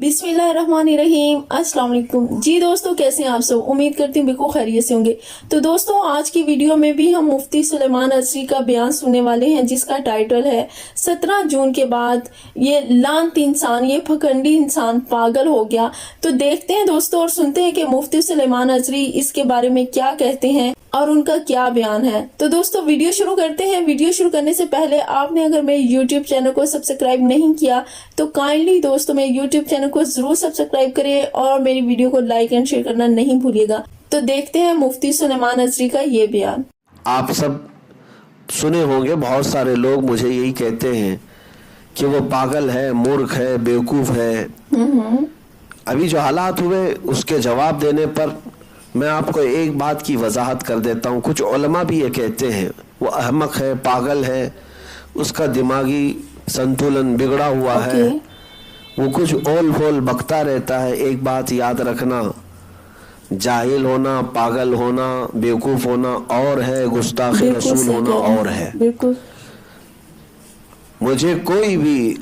बिस्मिल्लाहिर्रहमानिर्रहीम। अस्सलाम वालेकुम जी दोस्तों, कैसे हैं आप सब? उम्मीद करती हूँ बिल्कुल खैरियत से होंगे। तो दोस्तों, आज की वीडियो में भी हम मुफ्ती सुलेमान अजहरी का बयान सुनने वाले हैं, जिसका टाइटल है 17 जून के बाद ये लानती इंसान, ये फकंडी इंसान पागल हो गया। तो देखते हैं दोस्तों और सुनते हैं कि मुफ्ती सुलेमान अजहरी इसके बारे में क्या कहते हैं और उनका क्या बयान है। तो दोस्तों वीडियो शुरू करते हैं। वीडियो शुरू करने से पहले आपने अगर मेरे YouTube चैनल को सब्सक्राइब नहीं किया तो काइंडली दोस्तों मेरे YouTube चैनल को जरूर सब्सक्राइब करिए और मेरी वीडियो को लाइक एंड शेयर करना नहीं भूलिएगा। तो देखते हैं मुफ्ती सुलेमान अजहरी का ये बयान। आप सब सुने होंगे, बहुत सारे लोग मुझे यही कहते हैं कि वो पागल है, मूर्ख है, बेवकूफ है। अभी जो हालात हुए उसके जवाब देने पर मैं आपको एक बात की वजाहत कर देता हूँ। कुछ उलमा भी ये कहते हैं वो अहमक है, पागल है, उसका दिमागी संतुलन बिगड़ा हुआ है, वो कुछ ओल फोल बकता रहता है। एक बात याद रखना, जाहिल होना, पागल होना, बेवकूफ होना और है, गुस्ताखे रसूल होना और है। मुझे कोई भी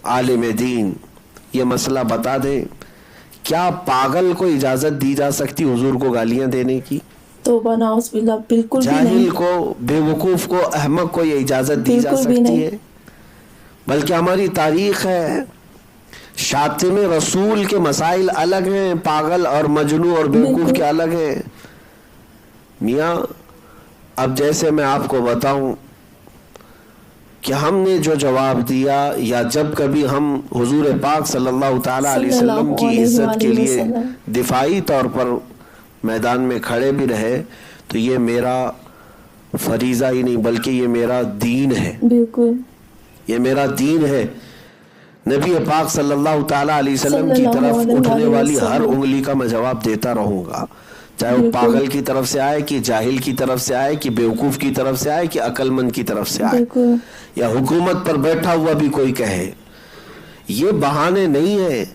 आलिम दीन ये मसला बता दे, क्या पागल को इजाजत दी जा सकती हुजूर को गालियां देने की? बिल्कुल जाहिल को, बेवकूफ को, अहमक को ये इजाजत दी जा सकती है? बल्कि हमारी तारीख है, शातिम रसूल के मसाइल अलग हैं, पागल और मजनू और बेवकूफ के अलग हैं। मियाँ, अब जैसे मैं आपको बताऊं कि हमने जो जवाब दिया, या जब कभी हम हुजूर पाक सल्लल्लाहु ताला अलैहि वसल्लम की इज्जत के लिए दिफाई तौर पर मैदान में खड़े भी रहे, तो ये मेरा फरीजा ही नहीं बल्कि ये मेरा दीन है। बिल्कुल, ये मेरा दीन है। नबी पाक सल्लल्लाहु ताला अलैहि वसल्लम की तरफ उठने वाली हर उंगली का मैं जवाब देता रहूंगा, चाहे वो पागल की तरफ से आए, कि जाहिल की तरफ से आए, कि बेवकूफ की तरफ से आए, कि अक्लमंद की तरफ से आए, या हुकूमत पर बैठा हुआ भी कोई कहे। ये बहाने नहीं है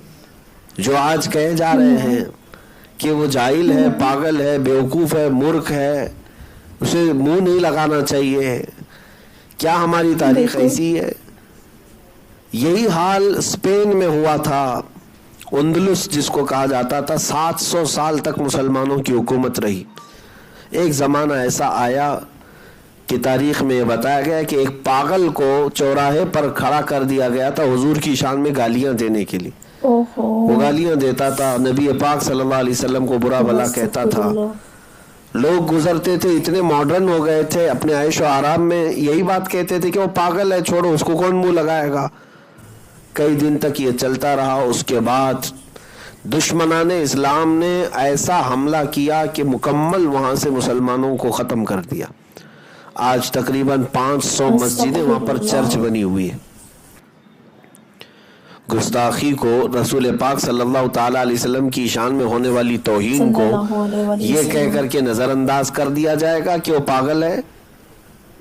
जो आज कहे जा रहे हैं कि वो जाहिल है, पागल है, बेवकूफ है, मूर्ख है, उसे मुंह नहीं लगाना चाहिए। क्या हमारी तारीख ऐसी है? यही हाल स्पेन में हुआ था। उंदलुस जिसको कहा जाता था, 700 साल तक मुसलमानों की हुकूमत रही। एक ज़माना ऐसा आया कि तारीख में बताया गया कि एक पागल को चौराहे पर खड़ा कर दिया गया था हुजूर की शान में गालियां देने के लिए। वो गालियां देता था, नबी पाक सल्लल्लाहु अलैहि वसल्लम को बुरा भला कहता था। लोग गुजरते थे, इतने मॉडर्न हो गए थे, अपने आयशो आराम में यही बात कहते थे कि वो पागल है, छोड़ो उसको, कौन मुंह लगाएगा। कई दिन तक ये चलता रहा। उसके बाद दुश्मनाने इस्लाम ने ऐसा हमला किया कि मुकम्मल वहां से मुसलमानों को ख़त्म कर दिया। आज तकरीबन 500 मस्जिदें वहां पर चर्च बनी हुई है। गुस्ताखी को, रसूल पाक सल्लल्लाहु ताला अलैहि वसल्लम की शान में होने वाली तौहीन को ये कह करके नजरअंदाज कर दिया जाएगा कि वो पागल है।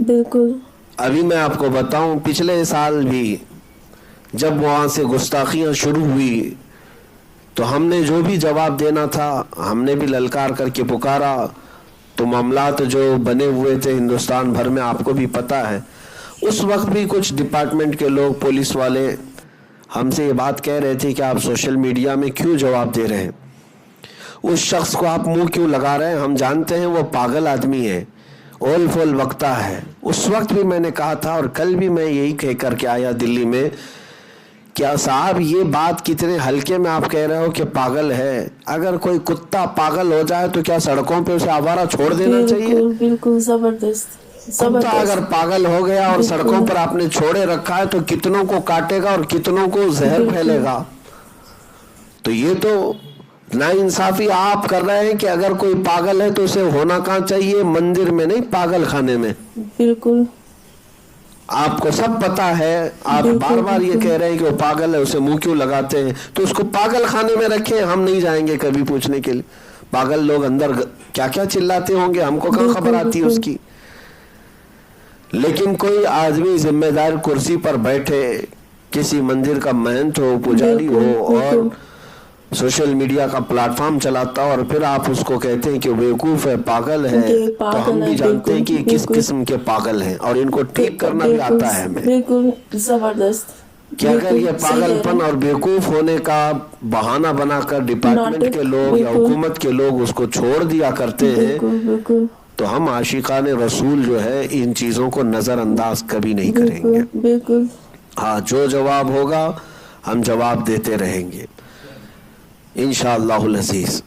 बिल्कुल। अभी मैं आपको बताऊं, पिछले साल भी जब वहां से गुस्ताखियां शुरू हुई तो हमने जो भी जवाब देना था हमने भी ललकार करके पुकारा। तो मामलात जो बने हुए थे हिंदुस्तान भर में, आपको भी पता है, उस वक्त भी कुछ डिपार्टमेंट के लोग, पुलिस वाले हमसे ये बात कह रहे थे कि आप सोशल मीडिया में क्यों जवाब दे रहे हैं, उस शख्स को आप मुंह क्यों लगा रहे हैं, हम जानते हैं वो पागल आदमी है, ओल फोल वक्ता है। उस वक्त भी मैंने कहा था और कल भी मैं यही कह करके आया दिल्ली में, क्या साहब ये बात कितने हल्के में आप कह रहे हो कि पागल है। अगर कोई कुत्ता पागल हो जाए तो क्या सड़कों पे उसे आवारा छोड़ देना चाहिए? बिल्कुल जबरदस्त। कुत्ता अगर पागल हो गया और सड़कों पर आपने छोड़े रखा है तो कितनों को काटेगा और कितनों को जहर फैलेगा। तो ये तो नाइंसाफी आप कर रहे हैं कि अगर कोई पागल है तो उसे होना कहाँ चाहिए? मंदिर में नहीं, पागल खाने में। बिल्कुल, आपको सब पता है। आप बार बार ये कह रहे हैं कि वो पागल है, उसे मुंह क्यों लगाते हैं? तो उसको पागल खाने में रखें, हम नहीं जाएंगे कभी पूछने के लिए। पागल लोग अंदर क्या क्या चिल्लाते होंगे, हमको कहाँ खबर आती है उसकी। लेकिन कोई आदमी जिम्मेदार कुर्सी पर बैठे, किसी मंदिर का महंत हो, पुजारी हो और सोशल मीडिया का प्लेटफॉर्म चलाता और फिर आप उसको कहते हैं कि बेवकूफ है, पागल है, तो हम भी जानते हैं कि किस किस्म के पागल हैं और इनको ठीक करना भी आता है हमें। बिल्कुल जबरदस्त। کہ اگر یہ پاگلپن اور بیوقوف ہونے کا بہانہ بنا کر ڈپارٹمنٹ کے لوگ یا حکومت کے لوگ اس کو چھوڑ دیا کرتے ہیں تو ہم عاشقان رسول جو ہے ان چیزوں کو نظر انداز کبھی نہیں کریں گے. بالکل. ہاں جو جواب ہوگا ہم جواب دیتے رہیں گے انشاءاللہ العزیز.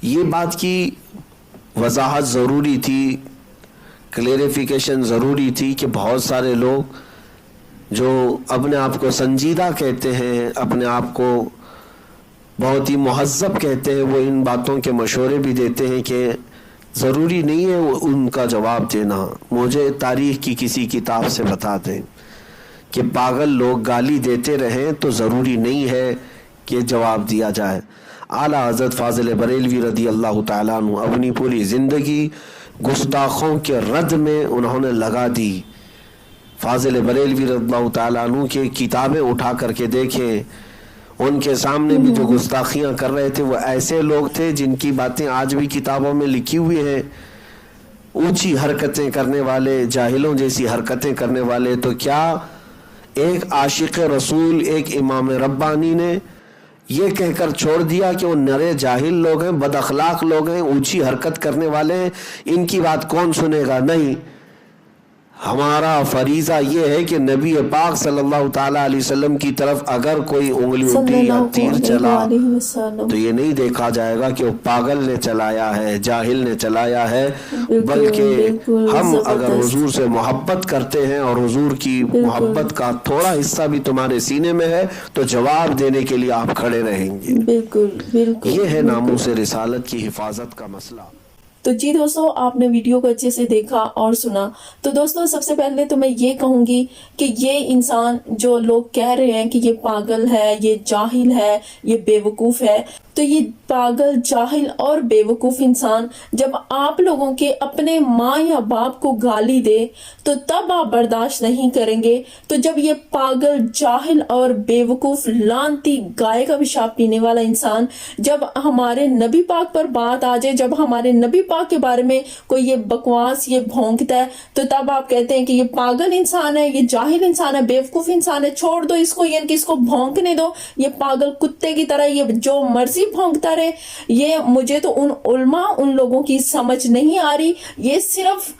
یہ بات کی وضاحت ضروری تھی, کلیریفیکیشن ضروری تھی کہ بہت سارے لوگ جو اپنے آپ کو سنجیدہ کہتے ہیں, اپنے آپ کو بہت ہی مہذب کہتے ہیں, وہ ان باتوں کے مشورے بھی دیتے ہیں کہ ضروری نہیں ہے ان کا جواب دینا. مجھے تاریخ کی کسی کتاب سے بتا دیں کہ پاگل لوگ گالی دیتے رہیں تو ضروری نہیں ہے کہ جواب دیا جائے. اعلیٰ حضرت فاضل بریلوی رضی اللہ تعالیٰ عنہ اپنی پوری زندگی گستاخوں کے رد میں انہوں نے لگا دی. فاضل بریلوی رضی اللہ تعالیٰ عنہ کی کتابیں اٹھا کر کے دیکھیں, ان کے سامنے بھی جو گستاخیاں کر رہے تھے وہ ایسے لوگ تھے جن کی باتیں آج بھی کتابوں میں لکھی ہوئی ہیں. اونچی حرکتیں کرنے والے, جاہلوں جیسی حرکتیں کرنے والے. تو کیا ایک عاشق رسول, ایک امام ربانی نے یہ کہہ کر چھوڑ دیا کہ وہ نرے جاہل لوگ ہیں, بد اخلاق لوگ ہیں, اونچی حرکت کرنے والے ہیں, ان کی بات کون سنے گا؟ نہیں. ہمارا فریضہ یہ ہے کہ نبی پاک صلی اللہ تعالیٰ علیہ وسلم کی طرف اگر کوئی انگلی اٹھی یا تیر چلا تو یہ نہیں دیکھا جائے گا کہ وہ پاگل نے چلایا ہے, جاہل نے چلایا ہے, بلکہ ہم اگر حضور سے محبت کرتے ہیں اور حضور کی محبت کا تھوڑا حصہ بھی تمہارے سینے میں ہے تو جواب دینے کے لیے آپ کھڑے رہیں گے. یہ ہے ناموس رسالت کی حفاظت کا مسئلہ. تو جی دوستو, آپ نے ویڈیو کو اچھے سے دیکھا اور سنا. تو دوستو سب سے پہلے تو میں یہ کہوں گی کہ یہ انسان جو لوگ کہہ رہے ہیں کہ یہ پاگل ہے, یہ جاہل ہے, یہ بے وقوف ہے, تو یہ پاگل, جاہل اور بے وقوف انسان جب آپ لوگوں کے اپنے ماں یا باپ کو گالی دے تو تب آپ برداشت نہیں کریں گے. تو جب یہ پاگل, جاہل اور بے وقوف, لعنتی, گائے کا پیشاب پینے والا انسان جب ہمارے نبی پاک پر بات آ جائے, جب ہمارے نبی پاک کے بارے میں کوئی یہ بکواس, یہ بھونکتا ہے, تو تب آپ کہتے ہیں کہ یہ پاگل انسان ہے, یہ جاہل انسان ہے, بے وقوف انسان ہے, چھوڑ دو اس کو, یعنی کہ اس کو بھونکنے دو, یہ پاگل کتے کی طرح یہ جو مرضی بھونکتا رہے. یہ مجھے تو ان علماء, ان لوگوں کی سمجھ نہیں آ رہی. یہ صرف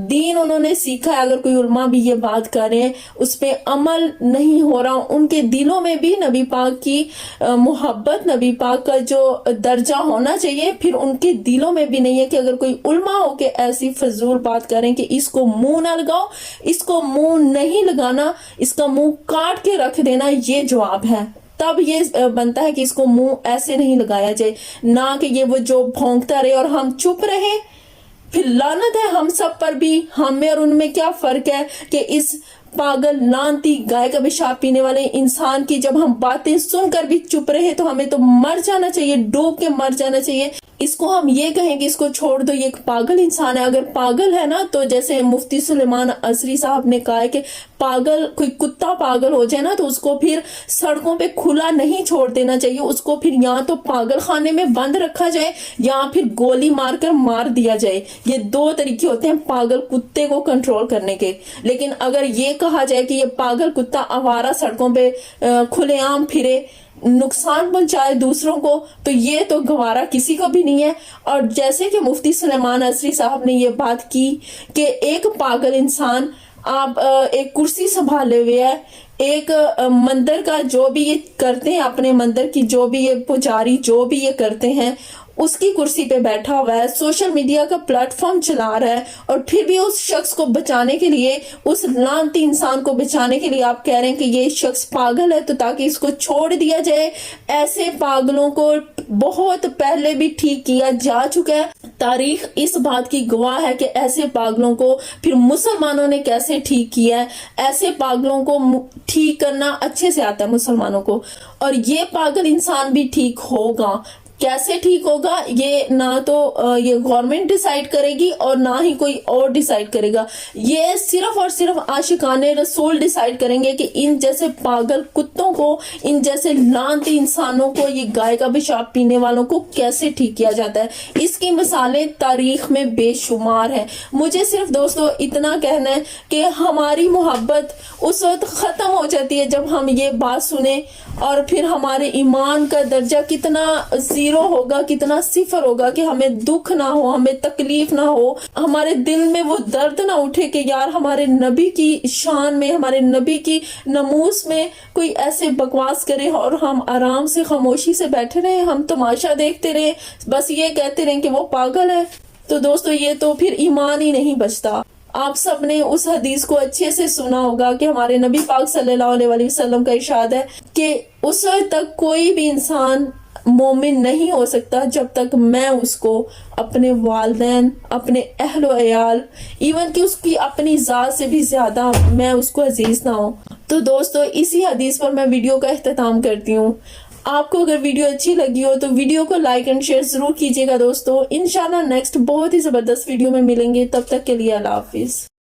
دین انہوں نے سیکھا ہے. اگر کوئی علماء بھی یہ بات کریں, اس پہ عمل نہیں ہو رہا. ان کے دلوں میں بھی نبی پاک کی محبت, نبی پاک کا جو درجہ ہونا چاہیے, پھر ان کے دلوں میں بھی نہیں ہے. کہ اگر کوئی علماء ہو کے ایسی فضول بات کریں کہ اس کو منہ نہ لگاؤ, اس کو منہ نہیں لگانا, اس کا منہ کاٹ کے رکھ دینا, یہ جواب ہے. تب یہ بنتا ہے کہ اس کو منہ ایسے نہیں لگایا جائے, نہ کہ یہ وہ جو بھونکتا رہے اور ہم چپ رہے. پھر لعنت ہے ہم سب پر بھی. ہم میں اور ان میں کیا فرق ہے کہ اس پاگل, لعنتی, گائے کا پیشاب پینے والے انسان کی جب ہم باتیں سن کر بھی چپ رہے تو ہمیں تو مر جانا چاہیے, ڈوب کے مر جانا چاہیے. اس کو ہم یہ کہیں کہ اس کو چھوڑ دو, یہ ایک پاگل انسان ہے. اگر پاگل ہے نا, تو جیسے مفتی سلیمان ازری صاحب نے کہا ہے کہ پاگل, کوئی کتا پاگل ہو جائے نا تو اس کو پھر سڑکوں پہ کھلا نہیں چھوڑ دینا چاہیے. اس کو پھر یا تو پاگل خانے میں بند رکھا جائے یا پھر گولی مار کر مار دیا جائے. یہ دو طریقے ہوتے ہیں پاگل کتے کو کنٹرول کرنے کے. لیکن اگر یہ کہا جائے کہ یہ پاگل کتا آوارہ سڑکوں پہ کھلے عام پھرے, نقصان پہنچائے دوسروں کو, تو یہ تو گوارا کسی کو بھی نہیں ہے. اور جیسے کہ مفتی سلیمان ازری صاحب نے یہ بات کی کہ ایک پاگل انسان, آپ ایک کرسی سنبھالے ہوئے ہے, ایک مندر کا جو بھی یہ کرتے ہیں, اپنے مندر کی جو بھی یہ پجاری جو بھی یہ کرتے ہیں, اس کی کرسی پہ بیٹھا ہوا ہے, سوشل میڈیا کا پلیٹ فارم چلا رہا ہے, اور پھر بھی اس شخص کو بچانے کے لیے, اس لعنتی انسان کو بچانے کے لیے آپ کہہ رہے ہیں کہ یہ شخص پاگل ہے, تو تاکہ اس کو چھوڑ دیا جائے. ایسے پاگلوں کو بہت پہلے بھی ٹھیک کیا جا چکا ہے. تاریخ اس بات کی گواہ ہے کہ ایسے پاگلوں کو پھر مسلمانوں نے کیسے ٹھیک کیا ہے. ایسے پاگلوں کو ٹھیک کرنا اچھے سے آتا ہے مسلمانوں کو, اور یہ پاگل انسان بھی ٹھیک ہوگا. कैसे ठीक होगा ये ना तो ये गवर्नमेंट डिसाइड करेगी और ना ही कोई और डिसाइड करेगा, ये सिर्फ और सिर्फ आशिकाने रसूल डिसाइड करेंगे कि इन जैसे पागल कुत्तों को, इन जैसे लानती इंसानों को, ये गाय का पेशाब पीने वालों को कैसे ठीक किया जाता है। इसकी मिसालें तारीख में बेशुमार है। मुझे सिर्फ दोस्तों इतना कहना है कि हमारी मोहब्बत उस वक्त खत्म हो जाती है जब हम ये बात सुने, और फिर हमारे ईमान का दर्जा कितना जीरो होगा, कितना सिफर होगा कि हमें दुख ना हो, हमें तकलीफ ना हो, हमारे दिल में वो दर्द ना उठे कि यार हमारे नबी की शान में, हमारे नबी की नमूस में कोई ऐसे बकवास करे और हम आराम से खामोशी से बैठे रहे, हम तमाशा देखते रहे, बस ये कहते रहे कि वो पागल है। तो दोस्तों ये तो फिर ईमान ही नहीं बचता। आप सब ने उस हदीस को अच्छे से सुना होगा कि हमारे नबी पाक सल्लल्लाहु अलैहि वसल्लम का इरशाद है कि उस वक्त तक कोई भी इंसान मोमिन नहीं हो सकता जब तक मैं उसको अपने वालिदैन, अपने अहल व अयाल, इवन कि उसकी अपनी ज़ात से भी ज़्यादा मैं उसको अजीज ना हो। तो दोस्तों इसी हदीस पर मैं वीडियो का इख्तिताम करती हूँ। आपको अगर वीडियो अच्छी लगी हो तो वीडियो को लाइक एंड शेयर जरूर कीजिएगा दोस्तों। इंशाल्लाह नेक्स्ट बहुत ही ज़बरदस्त वीडियो में मिलेंगे, तब तक के लिए अल्लाह हाफिज़।